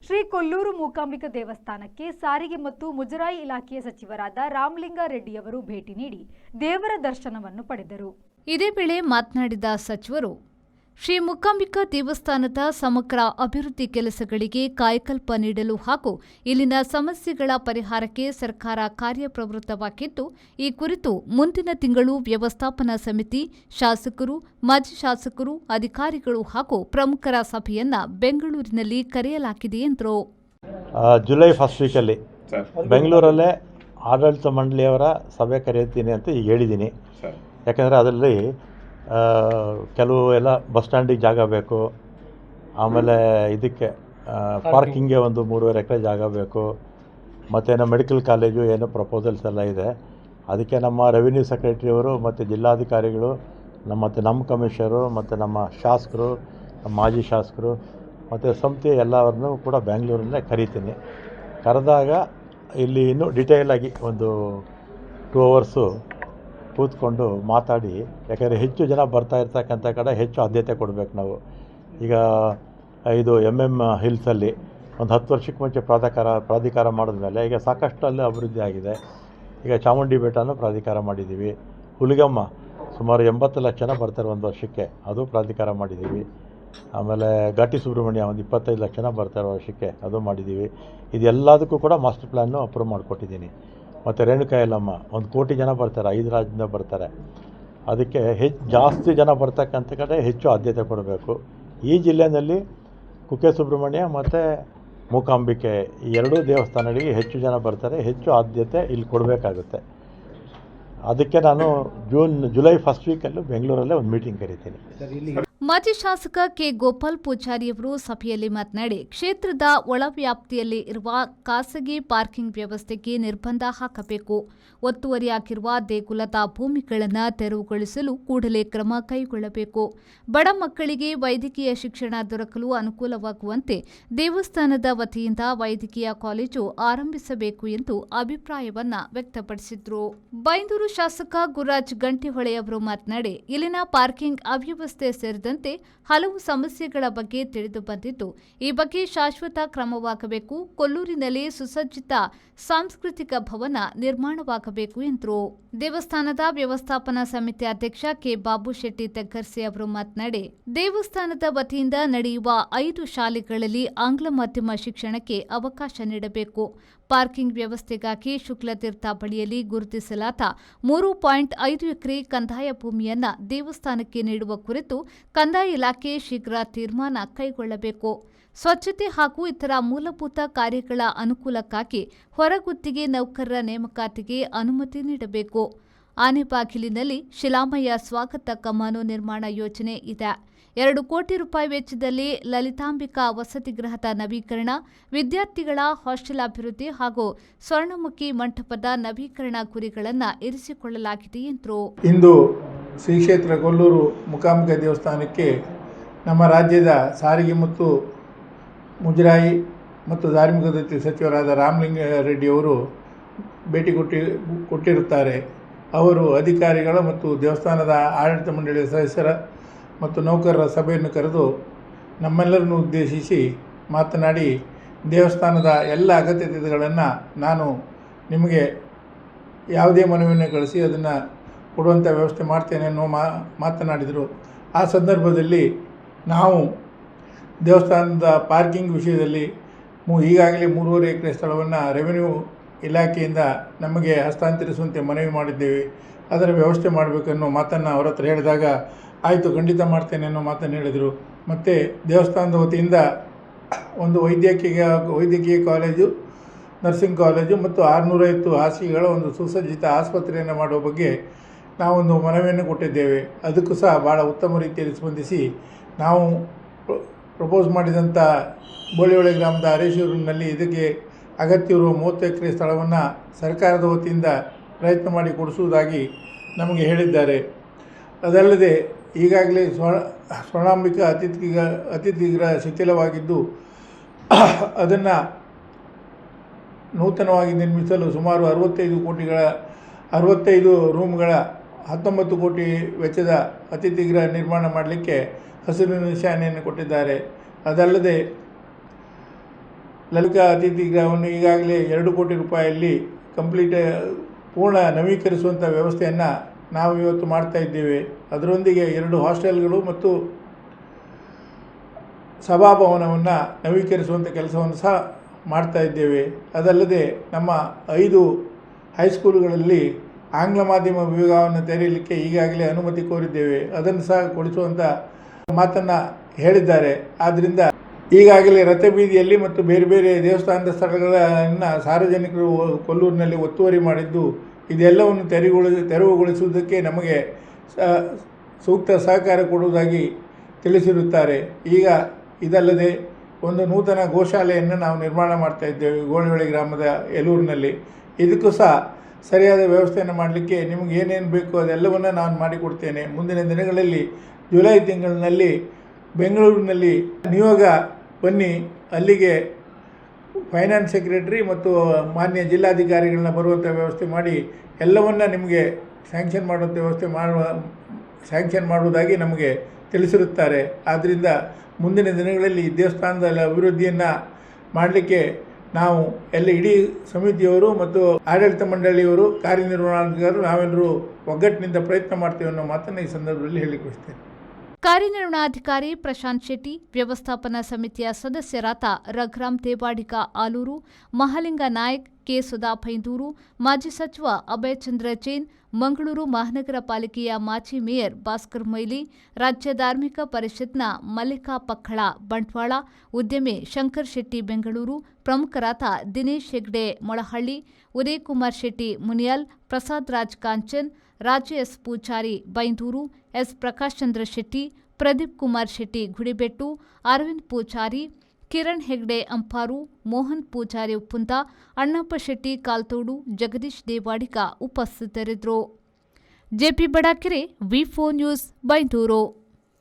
ಶ್ರೀ ಕೊಲ್ಲೂರು ಮೂಕಾಂಬಿಕಾ ದೇವಸ್ಥಾನಕ್ಕೆ ಸಾರಿಗೆ ಮತ್ತು ಮುಜರಾಯಿ ಇಲಾಖೆಯ ಸಚಿವರಾದ ರಾಮಲಿಂಗಾರೆಡ್ಡಿಯವರು ಭೇಟಿ ನೀಡಿ ದೇವರ ದರ್ಶನವನ್ನು ಪಡೆದರು. ಇದೇ ವೇಳೆ ಮಾತನಾಡಿದ ಸಚಿವರು, ಶ್ರೀ ಮೂಕಾಂಬಿಕಾ ದೇವಸ್ಥಾನದ ಸಮಗ್ರ ಅಭಿವೃದ್ಧಿ ಕೆಲಸಗಳಿಗೆ ಕಾಯಕಲ್ಪ ನೀಡಲು ಹಾಗೂ ಇಲ್ಲಿನ ಸಮಸ್ಯೆಗಳ ಪರಿಹಾರಕ್ಕೆ ಸರ್ಕಾರ ಕಾರ್ಯಪ್ರವೃತ್ತವಾಗಿದ್ದು, ಈ ಕುರಿತು ಮುಂದಿನ ತಿಂಗಳು ವ್ಯವಸ್ಥಾಪನಾ ಸಮಿತಿ, ಶಾಸಕರು, ಮಾಜಿ ಶಾಸಕರು, ಅಧಿಕಾರಿಗಳು ಹಾಗೂ ಪ್ರಮುಖರ ಸಭೆಯನ್ನ ಬೆಂಗಳೂರಿನಲ್ಲಿ ಕರೆಯಲಾಗಿದೆ ಎಂದರು. ಜುಲೈ ಫಸ್ಟ್ ವೀಕಲ್ಲಿ ಬೆಂಗಳೂರಲ್ಲೇ ಆಡಳಿತ ಮಂಡಳಿಯವರ ಸಭೆ ಕರೆಯುತ್ತೀನಿ ಅಂತ ಈಗ ಹೇಳಿದ್ದೀನಿ. ಯಾಕಂದರೆ ಅದರಲ್ಲಿ ಕೆಲವು ಎಲ್ಲ ಬಸ್ ಸ್ಟ್ಯಾಂಡಿಗೆ ಜಾಗ ಬೇಕು, ಆಮೇಲೆ ಇದಕ್ಕೆ ಪಾರ್ಕಿಂಗ್ಗೆ ಒಂದು 3.5 ಎಕರೆ ಜಾಗ ಬೇಕು, ಮತ್ತು ನಮ್ಮ ಮೆಡಿಕಲ್ ಕಾಲೇಜು ಏನೋ ಪ್ರಪೋಸಲ್ಸ್ ಎಲ್ಲ ಇದೆ. ಅದಕ್ಕೆ ನಮ್ಮ ರೆವಿನ್ಯೂ ಸೆಕ್ರೆಟರಿಯವರು ಮತ್ತು ಜಿಲ್ಲಾಧಿಕಾರಿಗಳು ಮತ್ತು ನಮ್ಮ ಕಮಿಷನರು ಮತ್ತು ನಮ್ಮ ಶಾಸಕರು, ನಮ್ಮ ಮಾಜಿ ಶಾಸಕರು ಮತ್ತು ಸಮಿತಿ ಎಲ್ಲವನ್ನೂ ಕೂಡ ಬೆಂಗಳೂರಲ್ಲೇ ಕರೀತೀನಿ. ಕರೆದಾಗ ಇಲ್ಲಿ ಇನ್ನೂ ಡಿಟೇಲಾಗಿ ಒಂದು 2 ಅವರ್ಸು ಕೂತ್ಕೊಂಡು ಮಾತಾಡಿ, ಯಾಕಂದರೆ ಹೆಚ್ಚು ಜನ ಬರ್ತಾ ಇರ್ತಕ್ಕಂಥ ಕಡೆ ಹೆಚ್ಚು ಆದ್ಯತೆ ಕೊಡಬೇಕು ನಾವು. ಈಗ ಇದು ಹಿಲ್ಸಲ್ಲಿ ಒಂದು 10 ವರ್ಷಕ್ಕೆ ಮುಂಚೆ ಪ್ರಾಧಿಕಾರ ಮಾಡಿದ್ಮೇಲೆ ಈಗ ಸಾಕಷ್ಟು ಅಲ್ಲಿ ಅಭಿವೃದ್ಧಿ ಆಗಿದೆ. ಈಗ ಚಾಮುಂಡಿ ಬೆಟ್ಟನೂ ಪ್ರಾಧಿಕಾರ ಮಾಡಿದ್ದೀವಿ. ಹುಲಿಗಮ್ಮ ಸುಮಾರು 80 ಲಕ್ಷ ಜನ ಬರ್ತಾರೆ ಒಂದು ವರ್ಷಕ್ಕೆ, ಅದು ಪ್ರಾಧಿಕಾರ ಮಾಡಿದ್ದೀವಿ. ಆಮೇಲೆ ಘಾಟಿ ಸುಬ್ರಹ್ಮಣ್ಯ ಒಂದು 25 ಲಕ್ಷ ಜನ ಬರ್ತಾರೆ ವರ್ಷಕ್ಕೆ, ಅದು ಮಾಡಿದ್ದೀವಿ. ಇದೆಲ್ಲದಕ್ಕೂ ಕೂಡ ಮಾಸ್ಟರ್ ಪ್ಲ್ಯಾನು ಅಪ್ರೂವ್ ಮಾಡಿಕೊಟ್ಟಿದ್ದೀನಿ. ಮತ್ತು ರೇಣುಕಾ ಯಲ್ಲಮ್ಮ 1 ಕೋಟಿ ಜನ ಬರ್ತಾರೆ, 5 ರಾಜ್ಯದಿಂದ ಬರ್ತಾರೆ. ಅದಕ್ಕೆ ಜಾಸ್ತಿ ಜನ ಬರ್ತಕ್ಕಂಥ ಕಡೆ ಹೆಚ್ಚು ಆದ್ಯತೆ ಕೊಡಬೇಕು. ಈ ಜಿಲ್ಲೆಯಲ್ಲಿ ಕುಕ್ಕೆ ಸುಬ್ರಹ್ಮಣ್ಯ ಮತ್ತು ಮೂಕಾಂಬಿಕೆ ಈ 2 ದೇವಸ್ಥಾನಗಳಿಗೆ ಹೆಚ್ಚು ಜನ ಬರ್ತಾರೆ, ಹೆಚ್ಚು ಆದ್ಯತೆ ಇಲ್ಲಿ ಕೊಡಬೇಕಾಗುತ್ತೆ. ಅದಕ್ಕೆ ನಾನು ಜುಲೈ ಫಸ್ಟ್ ವೀಕಲ್ಲೂ ಬೆಂಗಳೂರಲ್ಲೇ ಒಂದು ಮೀಟಿಂಗ್ ಕರಿತೀನಿ. ಮಾಜಿ ಶಾಸಕ ಕೆ. ಗೋಪಾಲ್ ಪೂಜಾರಿಯವರು ಸಭೆಯಲ್ಲಿ ಮಾತನಾಡಿ, ಕ್ಷೇತ್ರದ ಒಳವ್ಯಾಪ್ತಿಯಲ್ಲಿ ಇರುವ ಖಾಸಗಿ ಪಾರ್ಕಿಂಗ್ ವ್ಯವಸ್ಥೆಗೆ ನಿರ್ಬಂಧ ಹಾಕಬೇಕು. ಒತ್ತುವರಿಯಾಗಿರುವ ದೇಗುಲದ ಭೂಮಿಗಳನ್ನು ತೆರವುಗೊಳಿಸಲು ಕೂಡಲೇ ಕ್ರಮ ಕೈಗೊಳ್ಳಬೇಕು. ಬಡ ಮಕ್ಕಳಿಗೆ ವೈದ್ಯಕೀಯ ಶಿಕ್ಷಣ ದೊರಕಲು ಅನುಕೂಲವಾಗುವಂತೆ ದೇವಸ್ಥಾನದ ವತಿಯಿಂದ ವೈದ್ಯಕೀಯ ಕಾಲೇಜು ಆರಂಭಿಸಬೇಕು ಎಂದು ಅಭಿಪ್ರಾಯವನ್ನ ವ್ಯಕ್ತಪಡಿಸಿದ್ರು. ಬೈಂದೂರು ಶಾಸಕ ಗುರುರಾಜ್ ಗಂಟಿಹೊಳೆಯವರು ಮಾತನಾಡಿ, ಇಲ್ಲಿನ ಪಾರ್ಕಿಂಗ್ ಅವ್ಯವಸ್ಥೆ ಸೇರಿದಂತೆ ಹಲವು ಸಮಸ್ಯೆಗಳ ಬಗ್ಗೆ ತಿಳಿದು ಬಂದಿದ್ದು, ಈ ಬಗ್ಗೆ ಶಾಶ್ವತ ಕ್ರಮವಾಗಬೇಕು. ಕೊಲ್ಲೂರಿನಲ್ಲಿ ಸುಸಜ್ಜಿತ ಸಾಂಸ್ಕೃತಿಕ ಭವನ ನಿರ್ಮಾಣವಾಗಬೇಕು ಎಂದರು. ದೇವಸ್ಥಾನದ ವ್ಯವಸ್ಥಾಪನಾ ಸಮಿತಿ ಅಧ್ಯಕ್ಷ ಕೆ. ಬಾಬು ಶೆಟ್ಟಿ ತೆಗ್ಗರ್ಸಿ ಅವರು ಮಾತನಾಡಿ, ದೇವಸ್ಥಾನದ ವತಿಯಿಂದ ನಡೆಯುವ 5 ಶಾಲೆಗಳಲ್ಲಿ ಆಂಗ್ಲ ಮಾಧ್ಯಮ ಶಿಕ್ಷಣಕ್ಕೆ ಅವಕಾಶ ನೀಡಬೇಕು. ಪಾರ್ಕಿಂಗ್ ವ್ಯವಸ್ಥೆಗಾಗಿ ಶುಕ್ಲತೀರ್ಥ ಬಳಿಯಲ್ಲಿ ಗುರುತಿಸಲಾದ 3.5 ಎಕರೆ ಕಂದಾಯ ಭೂಮಿಯನ್ನು ದೇವಸ್ಥಾನಕ್ಕೆ ನೀಡುವ ಕುರಿತು ಕಂದಾಯ ಇಲಾಖೆ ಶೀಘ್ರ ತೀರ್ಮಾನ ಕೈಗೊಳ್ಳಬೇಕು. ಸ್ವಚ್ಛತೆ ಹಾಗೂ ಇತರ ಮೂಲಭೂತ ಕಾರ್ಯಗಳ ಅನುಕೂಲಕ್ಕಾಗಿ ಹೊರಗುತ್ತಿಗೆ ನೌಕರರ ನೇಮಕಾತಿಗೆ ಅನುಮತಿ ನೀಡಬೇಕು. ಆನೆಬಾಗಿಲಿನಲ್ಲಿ ಶಿಲಾಮಯ್ಯ ಸ್ವಾಗತ ಕಮಾನು ನಿರ್ಮಾಣ ಯೋಜನೆ ಇದೆ. 2 ಕೋಟಿ ರೂಪಾಯಿ ವೆಚ್ಚದಲ್ಲಿ ಲಲಿತಾಂಬಿಕಾ ವಸತಿಗೃಹದ ನವೀಕರಣ, ವಿದ್ಯಾರ್ಥಿಗಳ ಹಾಸ್ಟೆಲ್ ಅಭಿವೃದ್ಧಿ ಹಾಗೂ ಸ್ವರ್ಣಮುಖಿ ಮಂಟಪದ ನವೀಕರಣ ಗುರಿಗಳನ್ನು ಇರಿಸಿಕೊಳ್ಳಲಾಗಿದೆ ಎಂದರು. ಇಂದು ಶ್ರೀ ಕ್ಷೇತ್ರ ಕೊಲ್ಲೂರು ಮೂಕಾಂಬಿಕಾ ದೇವಸ್ಥಾನಕ್ಕೆ ನಮ್ಮ ರಾಜ್ಯದ ಸಾರಿಗೆ ಮತ್ತು ಮುಜರಾಯಿ ಮತ್ತು ಧಾರ್ಮಿಕ ದತ್ತಿ ಸಚಿವರಾದ ರಾಮಲಿಂಗಾರೆಡ್ಡಿಯವರು ಭೇಟಿ ಕೊಟ್ಟಿರುತ್ತಾರೆ. ಅವರು ಅಧಿಕಾರಿಗಳ ಮತ್ತು ದೇವಸ್ಥಾನದ ಆಡಳಿತ ಮಂಡಳಿಯ ಸದಸ್ಯರ ಮತ್ತು ನೌಕರರ ಸಭೆಯನ್ನು ಕರೆದು ನಮ್ಮೆಲ್ಲರನ್ನು ಉದ್ದೇಶಿಸಿ ಮಾತನಾಡಿ, ದೇವಸ್ಥಾನದ ಎಲ್ಲ ಅಗತ್ಯತೆಗಳನ್ನು ನಾನು ನಿಮಗೆ ಯಾವುದೇ ಮನವಿಯನ್ನು ಕಳಿಸಿ ಅದನ್ನು ಕೊಡುವಂಥ ವ್ಯವಸ್ಥೆ ಮಾಡ್ತೇನೆ ಅನ್ನೋ ಮಾತನಾಡಿದರು. ಆ ಸಂದರ್ಭದಲ್ಲಿ ನಾವು ದೇವಸ್ಥಾನದ ಪಾರ್ಕಿಂಗ್ ವಿಷಯದಲ್ಲಿ ಈಗಾಗಲೇ 3.5 ಎಕರೆ ಸ್ಥಳವನ್ನು ರೆವಿನ್ಯೂ ಇಲಾಖೆಯಿಂದ ನಮಗೆ ಹಸ್ತಾಂತರಿಸುವಂತೆ ಮನವಿ ಮಾಡಿದ್ದೇವೆ. ಅದರ ವ್ಯವಸ್ಥೆ ಮಾಡಬೇಕನ್ನೋ ಮಾತನ್ನು ಅವರ ಹತ್ರ ಹೇಳಿದಾಗ, ಆಯಿತು ಖಂಡಿತ ಮಾಡ್ತೇನೆ ಅನ್ನೋ ಮಾತನ್ನು ಹೇಳಿದರು. ಮತ್ತು ದೇವಸ್ಥಾನದ ವತಿಯಿಂದ ಒಂದು ವೈದ್ಯಕೀಯ ಕಾಲೇಜು, ನರ್ಸಿಂಗ್ ಕಾಲೇಜು ಮತ್ತು 650 ಹಾಸಿಗೆಗಳ ಒಂದು ಸುಸಜ್ಜಿತ ಆಸ್ಪತ್ರೆಯನ್ನು ಮಾಡುವ ಬಗ್ಗೆ ನಾವೊಂದು ಮನವಿಯನ್ನು ಕೊಟ್ಟಿದ್ದೇವೆ. ಅದಕ್ಕೂ ಸಹ ಭಾಳ ಉತ್ತಮ ರೀತಿಯಲ್ಲಿ ಸ್ಪಂದಿಸಿ ನಾವು ಪ್ರಪೋಸ್ ಮಾಡಿದಂಥ ಬೋಳಿಹೊಳೆ ಗ್ರಾಮದ ಹರೇಶ್ವರನಲ್ಲಿ ಇದಕ್ಕೆ ಅಗತ್ಯವಿರುವ 30 ಎಕರೆ ಸ್ಥಳವನ್ನು ಸರ್ಕಾರದ ವತಿಯಿಂದ ಪ್ರಯತ್ನ ಮಾಡಿ ಕೊಡಿಸುವುದಾಗಿ ನಮಗೆ ಹೇಳಿದ್ದಾರೆ. ಅದಲ್ಲದೆ ಈಗಾಗಲೇ ಸ್ವರ್ಣಾಂಬಿಕಾ ಅತಿಥಿಗೃಹ ಶಿಥಿಲವಾಗಿದ್ದು ಅದನ್ನು ನೂತನವಾಗಿ ನಿರ್ಮಿಸಲು ಸುಮಾರು 65 ರೂಮ್ಗಳ 19 ಕೋಟಿ ವೆಚ್ಚದ ಅತಿಥಿಗೃಹ ನಿರ್ಮಾಣ ಮಾಡಲಿಕ್ಕೆ ಹಸಿರು ನಿಶಾನೆಯನ್ನು ಕೊಟ್ಟಿದ್ದಾರೆ. ಅದಲ್ಲದೆ ಲಲಿತಾ ಅತಿಥಿ ಗೃಹವನ್ನು ಈಗಾಗಲೇ 2 ಕೋಟಿ ರೂಪಾಯಿಯಲ್ಲಿ ಪೂರ್ಣ ನವೀಕರಿಸುವಂಥ ವ್ಯವಸ್ಥೆಯನ್ನು ನಾವು ಇವತ್ತು ಮಾಡ್ತಾ ಇದ್ದೇವೆ. ಅದರೊಂದಿಗೆ 2 ಹಾಸ್ಟೆಲ್ಗಳು ಮತ್ತು ಸಭಾಭವನವನ್ನು ನವೀಕರಿಸುವಂಥ ಕೆಲಸವನ್ನು ಸಹ ಮಾಡ್ತಾ ಇದ್ದೇವೆ. ಅದಲ್ಲದೆ ನಮ್ಮ 5 ಹೈಸ್ಕೂಲುಗಳಲ್ಲಿ ಆಂಗ್ಲ ಮಾಧ್ಯಮ ವಿಭಾಗವನ್ನು ತೆರೆಯಲಿಕ್ಕೆ ಈಗಾಗಲೇ ಅನುಮತಿ ಕೋರಿದ್ದೇವೆ. ಅದನ್ನು ಸಹ ಕೊಡಿಸುವಂಥ ಮಾತನ್ನು ಹೇಳಿದ್ದಾರೆ. ಆದ್ದರಿಂದ ಈಗಾಗಲೇ ರಥಬೀದಿಯಲ್ಲಿ ಮತ್ತು ಬೇರೆ ಬೇರೆ ದೇವಸ್ಥಾನದ ಸ್ಥಳಗಳನ್ನು ಸಾರ್ವಜನಿಕರು ಕೊಲ್ಲೂರಿನಲ್ಲಿ ಒತ್ತುವರಿ ಮಾಡಿದ್ದು, ಇದೆಲ್ಲವನ್ನು ತೆರವುಗೊಳಿಸುವುದಕ್ಕೆ ನಮಗೆ ಸೂಕ್ತ ಸಹಕಾರ ಕೊಡುವುದಾಗಿ ತಿಳಿಸಿರುತ್ತಾರೆ. ಈಗ ಇದಲ್ಲದೆ ಒಂದು ನೂತನ ಗೋಶಾಲೆಯನ್ನು ನಾವು ನಿರ್ಮಾಣ ಮಾಡ್ತಾ ಇದ್ದೇವೆ ಗೋಣಿಹೊಳೆ ಗ್ರಾಮದ ಯಲೂರಿನಲ್ಲಿ. ಇದಕ್ಕೂ ಸಹ ಸರಿಯಾದ ವ್ಯವಸ್ಥೆಯನ್ನು ಮಾಡಲಿಕ್ಕೆ ನಿಮಗೆ ಏನೇನು ಬೇಕು ಅದೆಲ್ಲವನ್ನು ನಾನು ಮಾಡಿಕೊಡ್ತೇನೆ. ಮುಂದಿನ ದಿನಗಳಲ್ಲಿ ಜುಲೈ ತಿಂಗಳಿನಲ್ಲಿ ಬೆಂಗಳೂರಿನಲ್ಲಿ ನಿಯೋಗ ಬನ್ನಿ, ಅಲ್ಲಿಗೆ ಫೈನಾನ್ಸ್ ಸೆಕ್ರೆಟರಿ ಮತ್ತು ಮಾನ್ಯ ಜಿಲ್ಲಾಧಿಕಾರಿಗಳನ್ನ ಬರುವಂಥ ವ್ಯವಸ್ಥೆ ಮಾಡಿ ಎಲ್ಲವನ್ನು ನಿಮಗೆ ಸ್ಯಾಂಕ್ಷನ್ ಮಾಡುವುದಾಗಿ ನಮಗೆ ತಿಳಿಸಿರುತ್ತಾರೆ. ಆದ್ದರಿಂದ ಮುಂದಿನ ದಿನಗಳಲ್ಲಿ ದೇವಸ್ಥಾನದ ಅಭಿವೃದ್ಧಿಯನ್ನು ಮಾಡಲಿಕ್ಕೆ ನಾವು ಇಡೀ ಸಮಿತಿಯವರು ಮತ್ತು ಆಡಳಿತ ಮಂಡಳಿಯವರು, ಕಾರ್ಯನಿರ್ವಹಣಾಧಿಕಾರಿಗಳು ನಾವೆಲ್ಲರೂ ಒಗ್ಗಟ್ಟಿನಿಂದ ಪ್ರಯತ್ನ ಮಾಡ್ತೇವೆ ಅನ್ನೋ ಮಾತನ್ನು ಈ ಸಂದರ್ಭದಲ್ಲಿ ಹೇಳಿಕೊಡ್ತೇನೆ. ಕಾರ್ಯನಿರ್ವಹಣಾಧಿಕಾರಿ ಪ್ರಶಾಂತ್ ಶೆಟ್ಟಿ, ವ್ಯವಸ್ಥಾಪನಾ ಸಮಿತಿಯ ಸದಸ್ಯರಾದ ರಘುರಾಮ್ ದೇವಾಡಿಗ ಆಲೂರು, ಮಹಾಲಿಂಗ ನಾಯಕ್, ಕೆ. ಸುಧಾ ಬೈಂದೂರು, ಮಾಜಿ ಸಚಿವ ಅಭಯ್ ಚಂದ್ರ ಜೈನ್, ಮಂಗಳೂರು ಮಹಾನಗರ ಪಾಲಿಕೆಯ ಮಾಜಿ ಮೇಯರ್ ಭಾಸ್ಕರ್ ಮೊಯ್ಲಿ, ರಾಜ್ಯ ಧಾರ್ಮಿಕ ಪರಿಷತ್ನ ಮಲ್ಲಿಕಾ ಪಕ್ಕಳ ಬಂಟ್ವಾಳ, ಉದ್ಯಮಿ ಶಂಕರ್ ಶೆಟ್ಟಿ ಬೆಂಗಳೂರು, ಪ್ರಮುಖರಾದ ದಿನೇಶ್ ಹೆಗ್ಡೆ ಮೊಳಹಳ್ಳಿ, ಉದಯ್ ಕುಮಾರ್ ಶೆಟ್ಟಿ ಮುನಿಯಾಲ್, ಪ್ರಸಾದ್ ರಾಜ್ ಕಾಂಚನ್, ರಾಜು ಎಸ್ ಪೂಜಾರಿ ಬೈಂದೂರು, ಎಸ್ ಪ್ರಕಾಶ್ ಚಂದ್ರ ಶೆಟ್ಟಿ, ಪ್ರದೀಪ್ ಕುಮಾರ್ ಶೆಟ್ಟಿ ಗುಡಿಬೆಟ್ಟು, ಅರವಿಂದ್ ಪೂಜಾರಿ, ಕಿರಣ್ ಹೆಗ್ಡೆ ಅಂಪಾರು, ಮೋಹನ್ ಪೂಜಾರಿ ಉಪ್ಪುಂದ, ಅಣ್ಣಪ್ಪ ಶೆಟ್ಟಿ ಕಾಲ್ತೋಡು, ಜಗದೀಶ್ ದೇವಾಡಿಗ ಉಪಸ್ಥಿತರಿದ್ದರು. ಜೆಪಿ ಬಡಾಕೆರೆ, ವಿ4 ನ್ಯೂಸ್, ಬೈಂದೂರು.